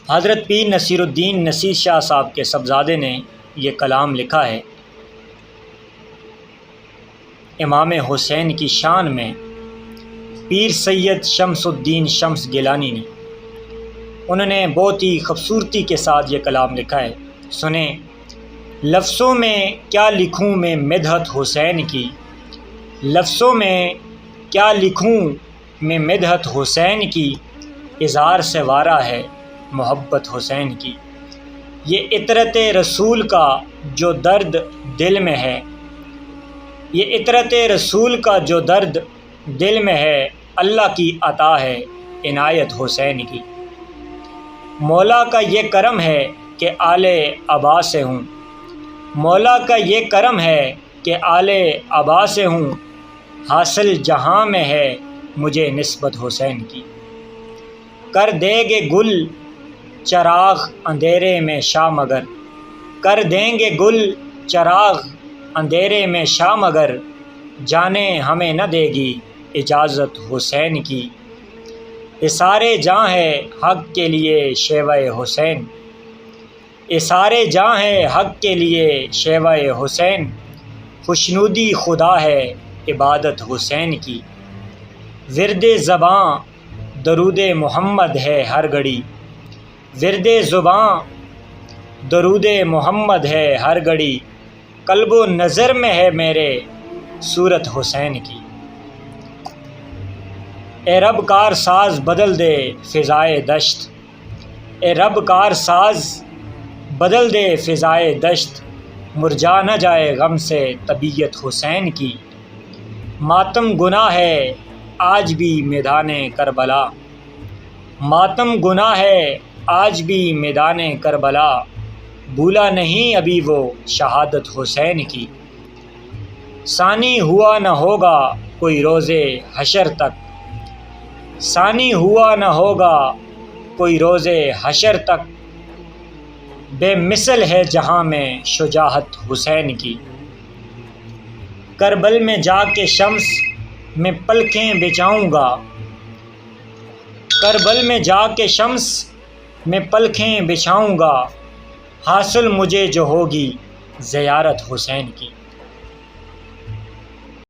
حضرت پیر نصیر الدین نصیر شاہ صاحب کے صاحبزادے نے یہ کلام لکھا ہے امام حسین کی شان میں۔ پیر سید شمس الدین شمس گیلانی نے انہوں نے بہت ہی خوبصورتی کے ساتھ یہ کلام لکھا ہے، سنیں۔ لفظوں میں کیا لکھوں میں مدحت حسین کی، لفظوں میں کیا لکھوں میں مدحت حسین کی، اظہار سے وارہ ہے محبت حسین کی۔ یہ عطرت رسول کا جو درد دل میں ہے، یہ عطرت رسول کا جو درد دل میں ہے، اللہ کی عطا ہے عنایت حسین کی۔ مولا کا یہ کرم ہے کہ آل عبا سے ہوں، مولا کا یہ کرم ہے کہ آل عبا سے ہوں، حاصل جہاں میں ہے مجھے نسبت حسین کی۔ کر دے گے گل چراغ اندھیرے میں شام اگر، کر دیں گے گل چراغ اندھیرے میں شام اگر، جانے ہمیں نہ دے گی اجازت حسین کی۔ اثارِ جاں ہے حق کے لیے شیوہ حسین، اثارِ جاں ہے حق کے لیے شیوہ حسین، خوشنودی خدا ہے عبادت حسین کی۔ ورد زباں درود محمد ہے ہر گھڑی، ورد زباں درود محمد ہے ہر گھڑی، قلب و نظر میں ہے میرے صورت حسین کی۔ اے رب کار ساز بدل دے فضائے دشت، اے رب کار ساز بدل دے فضائے دشت، مرجھا نہ جائے غم سے طبیعت حسین کی۔ ماتم گناہ ہے آج بھی میدان کربلا، ماتم گناہ ہے آج بھی میدان کربلا، بھولا نہیں ابھی وہ شہادت حسین کی۔ ثانی ہوا نہ ہوگا کوئی روز حشر تک، ثانی ہوا نہ ہوگا کوئی روز حشر تک، بے مثل ہے جہاں میں شجاعت حسین کی۔ کربل میں جا کے شمس میں پلکیں بچھاؤں گا، کربل میں جا کے شمس میں پلکیں بچھاؤں گا، حاصل مجھے جو ہوگی زیارت حسین کی۔